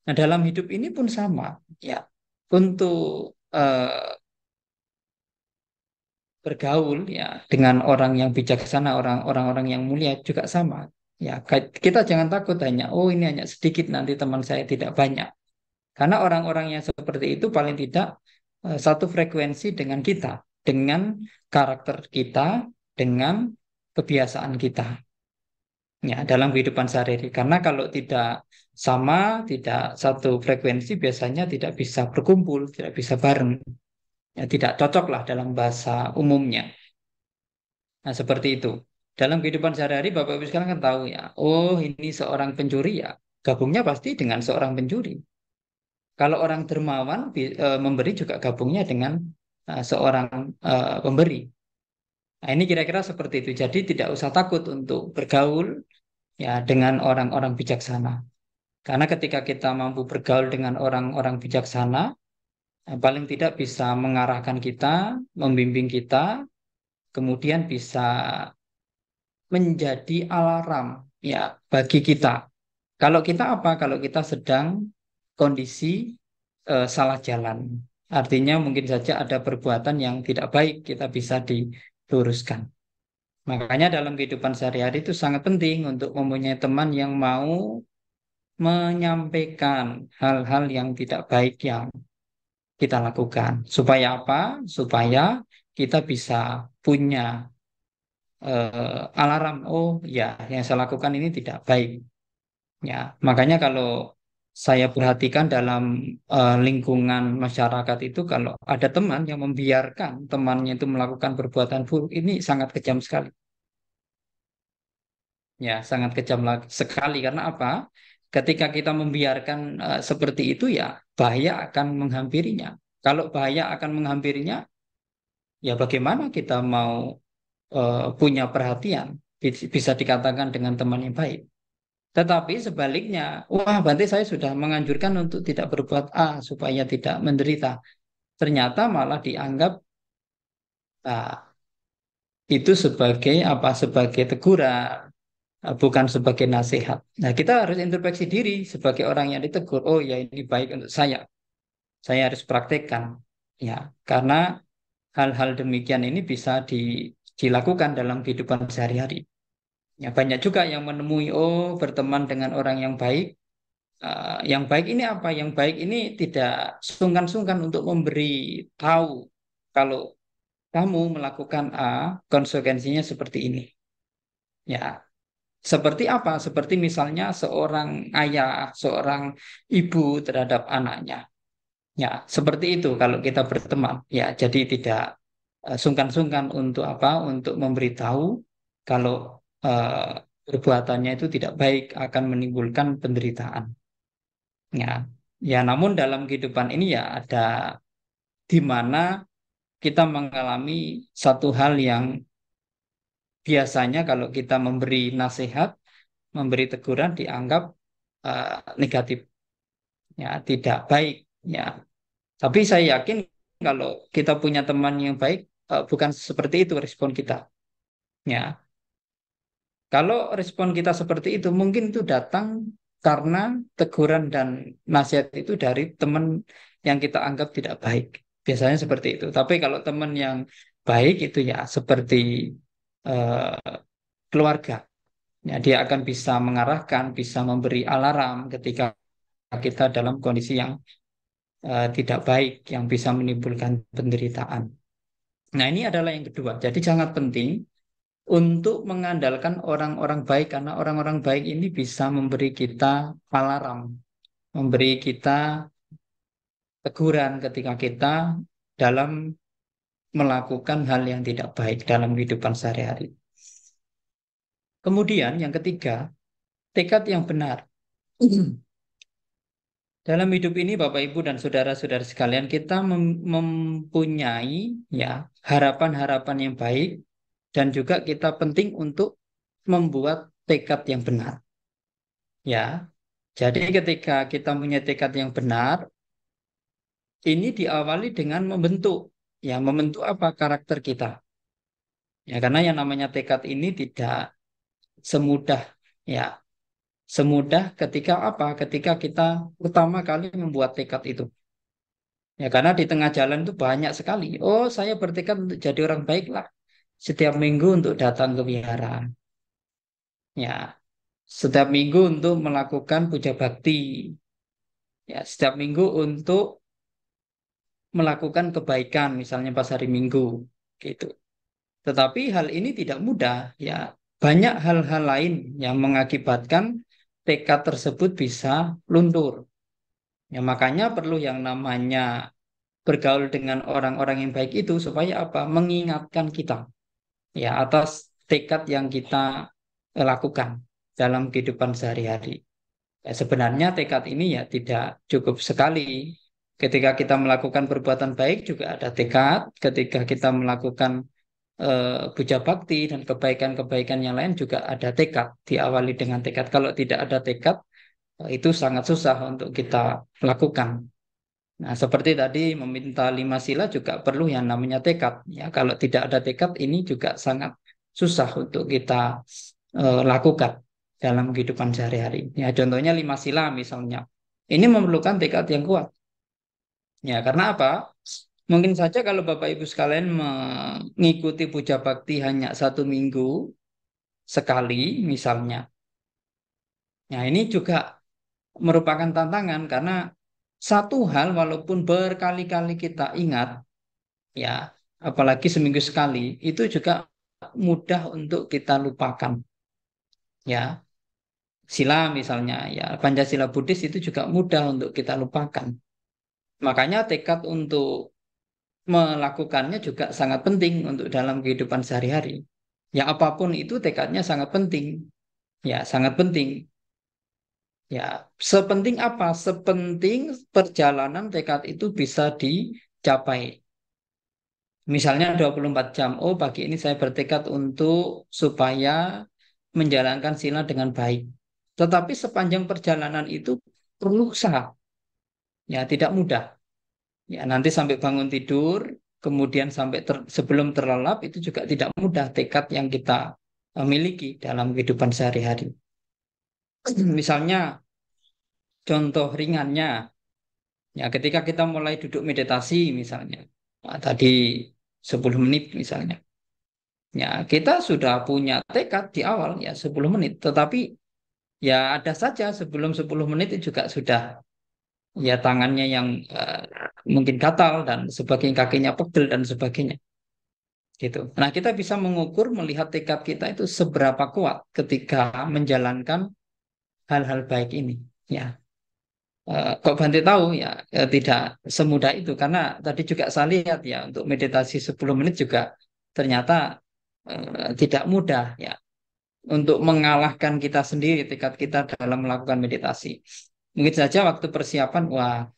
Nah, dalam hidup ini pun sama. Ya, untuk bergaul ya dengan orang yang bijaksana, orang-orang yang mulia juga sama. Ya, kita jangan takut hanya, oh ini hanya sedikit nanti teman saya tidak banyak. Karena orang-orang yang seperti itu paling tidak satu frekuensi dengan kita, dengan karakter kita, dengan kebiasaan kita. Ya, dalam kehidupan sehari-hari. Karena kalau tidak sama, tidak satu frekuensi, biasanya tidak bisa berkumpul, tidak bisa bareng. Ya, tidak cocok lah dalam bahasa umumnya. Nah, seperti itu. Dalam kehidupan sehari-hari, Bapak Ibu sekarang kan tahu ya, oh ini seorang pencuri ya, gabungnya pasti dengan seorang pencuri. Kalau orang dermawan memberi juga gabungnya dengan seorang pemberi. Nah, ini kira-kira seperti itu. Jadi tidak usah takut untuk bergaul ya dengan orang-orang bijaksana. Karena ketika kita mampu bergaul dengan orang-orang bijaksana, paling tidak bisa mengarahkan kita, membimbing kita, kemudian bisa menjadi alarm ya bagi kita. Kalau kita apa? Kalau kita sedang kondisi salah jalan. Artinya mungkin saja ada perbuatan yang tidak baik, kita bisa diluruskan. Makanya dalam kehidupan sehari-hari itu sangat penting untuk mempunyai teman yang mau menyampaikan hal-hal yang tidak baik yang kita lakukan. Supaya apa? Supaya kita bisa punya alarm. Oh ya, yang saya lakukan ini tidak baik. Ya, makanya kalau saya perhatikan dalam lingkungan masyarakat itu kalau ada teman yang membiarkan temannya itu melakukan perbuatan buruk ini sangat kejam sekali. Ya, sangat kejam sekali karena apa? Ketika kita membiarkan seperti itu ya bahaya akan menghampirinya. Kalau bahaya akan menghampirinya, ya bagaimana kita mau punya perhatian? Bisa dikatakan dengan teman yang baik. Tetapi sebaliknya, wah berarti saya sudah menganjurkan untuk tidak berbuat A supaya tidak menderita. Ternyata malah dianggap ah, itu sebagai apa? Sebagai teguran, bukan sebagai nasihat. Nah, kita harus introspeksi diri sebagai orang yang ditegur. Oh ya, ini baik untuk saya. Saya harus praktekkan. Ya, karena hal-hal demikian ini bisa dilakukan dalam kehidupan sehari-hari. Ya, banyak juga yang menemui, oh berteman dengan orang yang baik. Yang baik ini apa? Yang baik ini tidak sungkan-sungkan untuk memberi tahu kalau kamu melakukan A, konsekuensinya seperti ini. Ya, seperti apa? Seperti misalnya seorang ayah, seorang ibu terhadap anaknya. Ya, seperti itu kalau kita berteman. Ya, jadi tidak sungkan-sungkan untuk apa? Untuk memberitahu kalau perbuatannya itu tidak baik, akan menimbulkan penderitaan. Ya, ya. Namun dalam kehidupan ini ya ada di mana kita mengalami satu hal yang biasanya kalau kita memberi nasihat, memberi teguran dianggap negatif, ya tidak baik. Ya, tapi saya yakin kalau kita punya teman yang baik, bukan seperti itu respon kita. Ya, kalau respon kita seperti itu, mungkin itu datang karena teguran dan nasihat itu dari teman yang kita anggap tidak baik. Biasanya seperti itu. Tapi kalau teman yang baik itu ya seperti eh, keluarga. Ya, dia akan bisa mengarahkan, bisa memberi alarm ketika kita dalam kondisi yang tidak baik, yang bisa menimbulkan penderitaan. Nah, ini adalah yang kedua. Jadi sangat penting untuk mengandalkan orang-orang baik karena orang-orang baik ini bisa memberi kita alarm, memberi kita teguran ketika kita dalam melakukan hal yang tidak baik dalam kehidupan sehari-hari. Kemudian yang ketiga, tekad yang benar. Dalam hidup ini Bapak Ibu dan saudara-saudara sekalian kita mempunyai ya harapan-harapan yang baik dan juga kita penting untuk membuat tekad yang benar. Ya, jadi ketika kita punya tekad yang benar, ini diawali dengan membentuk apa karakter kita. Ya, karena yang namanya tekad ini tidak semudah ya, semudah ketika apa? Ketika kita pertama kali membuat tekad itu. Ya, karena di tengah jalan itu banyak sekali. Oh, saya bertekad untuk jadi orang baik lah. Setiap minggu untuk datang ke wihara. Ya, setiap minggu untuk melakukan puja bakti. Ya, setiap minggu untuk melakukan kebaikan, misalnya pas hari Minggu, gitu. Tetapi hal ini tidak mudah. Ya, banyak hal-hal lain yang mengakibatkan tekad tersebut bisa luntur. Ya, makanya perlu yang namanya bergaul dengan orang-orang yang baik itu supaya apa? Mengingatkan kita ya atas tekad yang kita lakukan dalam kehidupan sehari-hari. Ya, sebenarnya tekad ini ya tidak cukup sekali. Ketika kita melakukan perbuatan baik juga ada tekad. Ketika kita melakukan puja bakti dan kebaikan-kebaikan yang lain juga ada tekad. Diawali dengan tekad. Kalau tidak ada tekad, itu sangat susah untuk kita lakukan. Nah, seperti tadi meminta lima sila juga perlu yang namanya tekad. Ya, kalau tidak ada tekad ini juga sangat susah untuk kita lakukan dalam kehidupan sehari-hari. Ya, contohnya lima sila misalnya. Ini memerlukan tekad yang kuat. Ya, karena apa? Mungkin saja kalau Bapak Ibu sekalian mengikuti puja bakti hanya 1 minggu sekali misalnya. Nah, ini juga merupakan tantangan karena satu hal walaupun berkali-kali kita ingat, ya, apalagi seminggu sekali, itu juga mudah untuk kita lupakan. Ya, sila misalnya, ya, Pancasila Buddhis itu juga mudah untuk kita lupakan. Makanya tekad untuk melakukannya juga sangat penting untuk dalam kehidupan sehari-hari. Ya, apapun itu tekadnya sangat penting. Ya, sangat penting. Ya, sepenting apa? Sepenting perjalanan tekad itu bisa dicapai. Misalnya 24 jam. Oh, pagi ini saya bertekad untuk supaya menjalankan sila dengan baik. Tetapi sepanjang perjalanan itu perlu usaha, ya tidak mudah. Ya nanti sampai bangun tidur, kemudian sampai sebelum terlelap itu juga tidak mudah tekad yang kita miliki dalam kehidupan sehari-hari. Misalnya contoh ringannya, ya ketika kita mulai duduk meditasi misalnya, nah, tadi 10 menit misalnya, ya kita sudah punya tekad di awal ya 10 menit, tetapi ya ada saja sebelum 10 menit itu juga sudah ya tangannya yang mungkin gatal dan sebagainya, kakinya pegel dan sebagainya gitu. Nah, kita bisa mengukur melihat tekad kita itu seberapa kuat ketika menjalankan hal-hal baik ini. Ya, kok Bante tahu ya tidak semudah itu karena tadi juga saya lihat ya untuk meditasi 10 menit juga ternyata tidak mudah ya untuk mengalahkan kita sendiri tekad kita dalam melakukan meditasi. Mungkin saja waktu persiapan, wah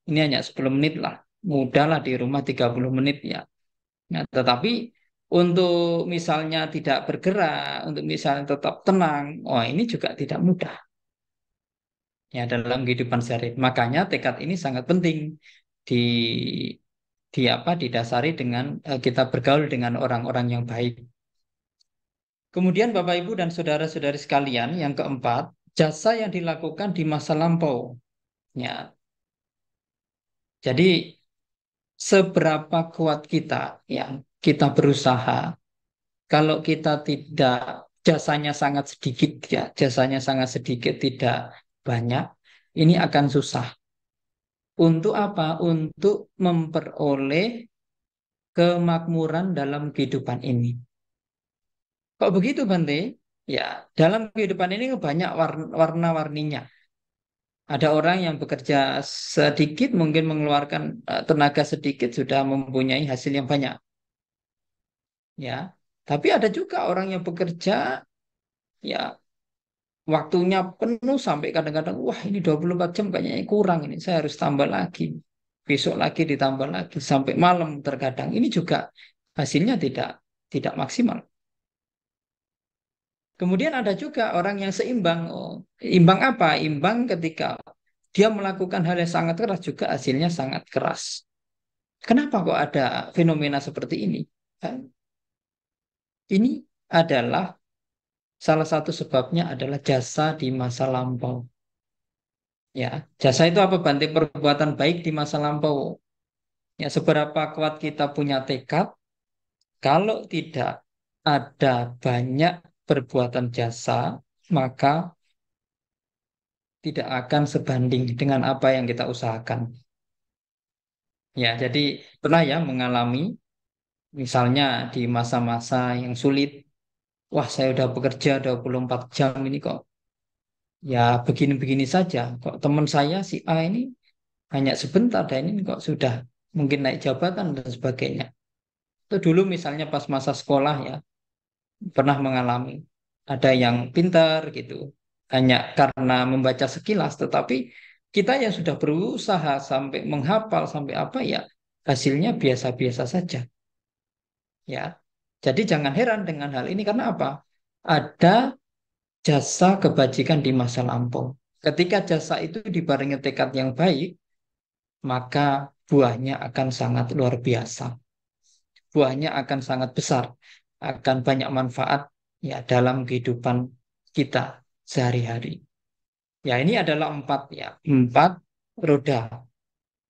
ini hanya 10 menit lah, mudah lah di rumah 30 menit ya. Nah, tetapi untuk misalnya tidak bergerak, untuk misalnya tetap tenang, wah ini juga tidak mudah ya dalam kehidupan sehari. Makanya tekad ini sangat penting di didasari dengan kita bergaul dengan orang-orang yang baik. Kemudian Bapak Ibu dan saudara-saudari sekalian, yang keempat, jasa yang dilakukan di masa lampau. Ya, jadi seberapa kuat kita yang kita berusaha, kalau kita tidak jasanya sangat sedikit ya, jasanya sangat sedikit tidak banyak, ini akan susah. Untuk apa? Untuk memperoleh kemakmuran dalam kehidupan ini. Kok begitu Bante? Ya, dalam kehidupan ini banyak warna-warninya. Ada orang yang bekerja sedikit mungkin mengeluarkan tenaga sedikit sudah mempunyai hasil yang banyak. Ya, tapi ada juga orang yang bekerja ya waktunya penuh sampai kadang-kadang wah ini 24 jam kayaknya kurang ini saya harus tambah lagi. Besok lagi ditambah lagi sampai malam terkadang. Ini juga hasilnya tidak maksimal. Kemudian ada juga orang yang seimbang. Oh, imbang apa? Imbang ketika dia melakukan hal yang sangat keras juga hasilnya sangat keras. Kenapa kok ada fenomena seperti ini? Eh, Ini adalah salah satu sebabnya adalah jasa di masa lampau. Ya, jasa itu apa Bante? Perbuatan baik di masa lampau. Ya, seberapa kuat kita punya tekad, kalau tidak ada banyak perbuatan jasa, maka tidak akan sebanding dengan apa yang kita usahakan. Ya, jadi pernah ya mengalami misalnya di masa-masa yang sulit, wah saya udah bekerja 24 jam ini kok ya begini-begini saja. Kok teman saya si A ini hanya sebentar dan ini kok sudah mungkin naik jabatan dan sebagainya. Itu dulu misalnya pas masa sekolah ya, pernah mengalami ada yang pintar gitu, hanya karena membaca sekilas, tetapi kita yang sudah berusaha sampai menghafal sampai apa ya, hasilnya biasa-biasa saja. Ya, jadi jangan heran dengan hal ini karena apa? Ada jasa kebajikan di masa lampau. Ketika jasa itu dibarengi tekad yang baik, maka buahnya akan sangat luar biasa. Buahnya akan sangat besar, akan banyak manfaat ya dalam kehidupan kita sehari-hari. Ya ini adalah empat roda.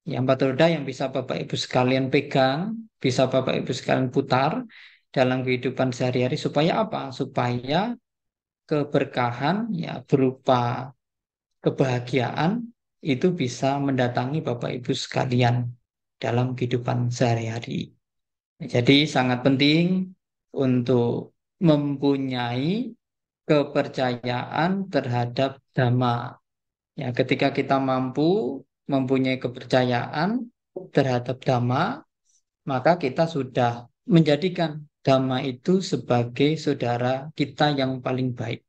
Ya, empat roda yang bisa Bapak Ibu sekalian pegang, bisa Bapak Ibu sekalian putar dalam kehidupan sehari-hari supaya apa? Supaya keberkahan ya berupa kebahagiaan itu bisa mendatangi Bapak Ibu sekalian dalam kehidupan sehari-hari. Jadi sangat penting untuk mempunyai kepercayaan terhadap dhamma. Ya, ketika kita mampu mempunyai kepercayaan terhadap dhamma, maka kita sudah menjadikan dhamma itu sebagai saudara kita yang paling baik.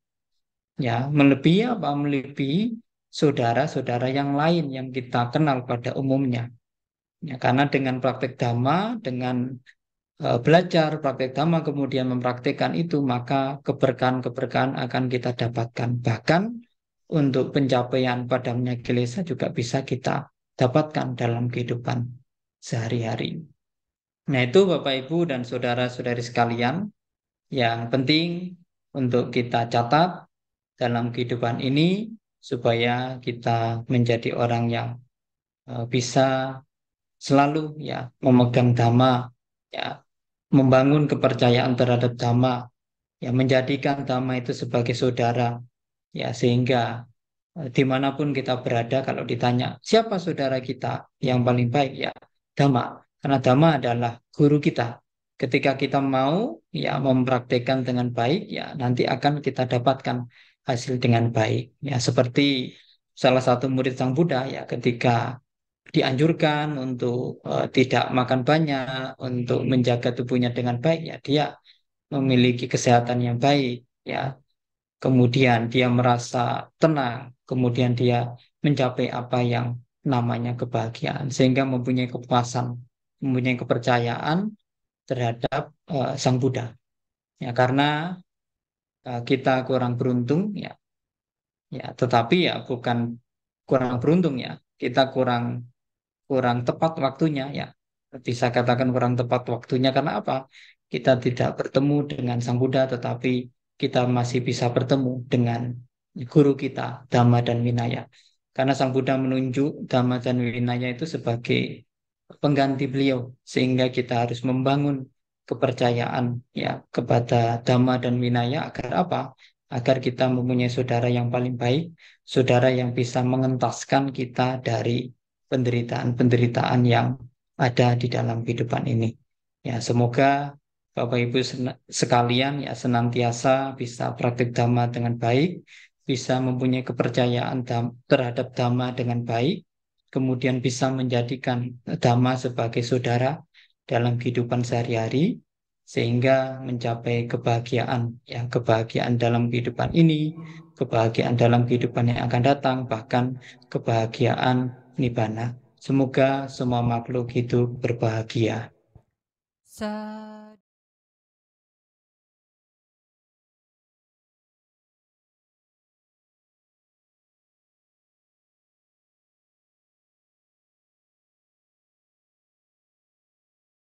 Ya, melebihi apa? Melebihi saudara-saudara yang lain yang kita kenal pada umumnya. Ya, karena dengan praktek dhamma, dengan belajar praktek dhamma kemudian mempraktekkan itu maka keberkahan-keberkahan akan kita dapatkan bahkan untuk pencapaian padamnya kilesa juga bisa kita dapatkan dalam kehidupan sehari-hari. Nah, itu Bapak Ibu dan saudara-saudari sekalian yang penting untuk kita catat dalam kehidupan ini supaya kita menjadi orang yang bisa selalu ya memegang dhamma, ya membangun kepercayaan terhadap dhamma, ya menjadikan dhamma itu sebagai saudara, ya sehingga dimanapun kita berada kalau ditanya siapa saudara kita yang paling baik, ya dhamma, karena dhamma adalah guru kita. Ketika kita mau ya mempraktekkan dengan baik, ya nanti akan kita dapatkan hasil dengan baik, ya seperti salah satu murid Sang Buddha ya ketika dianjurkan untuk tidak makan banyak, untuk menjaga tubuhnya dengan baik, ya dia memiliki kesehatan yang baik, ya. Kemudian dia merasa tenang, kemudian dia mencapai apa yang namanya kebahagiaan, sehingga mempunyai kepuasan, mempunyai kepercayaan terhadap Sang Buddha. Ya, karena kita kurang beruntung, ya, ya, tetapi ya bukan kurang beruntung ya, kita kurang kurang tepat waktunya ya. Bisa katakan kurang tepat waktunya karena apa? Kita tidak bertemu dengan Sang Buddha, tetapi kita masih bisa bertemu dengan guru kita, Dhamma dan Vinaya. Karena Sang Buddha menunjuk Dhamma dan Vinaya itu sebagai pengganti beliau, sehingga kita harus membangun kepercayaan ya kepada Dhamma dan Vinaya agar apa? Agar kita mempunyai saudara yang paling baik, saudara yang bisa mengentaskan kita dari penderitaan-penderitaan yang ada di dalam kehidupan ini. Ya, semoga Bapak Ibu sekalian ya senantiasa bisa praktik Dhamma dengan baik, bisa mempunyai kepercayaan terhadap Dhamma dengan baik, kemudian bisa menjadikan Dhamma sebagai saudara dalam kehidupan sehari-hari, sehingga mencapai kebahagiaan, ya kebahagiaan dalam kehidupan ini, kebahagiaan dalam kehidupan yang akan datang, bahkan kebahagiaan nibbana. Semoga semua makhluk hidup berbahagia. Sadhu.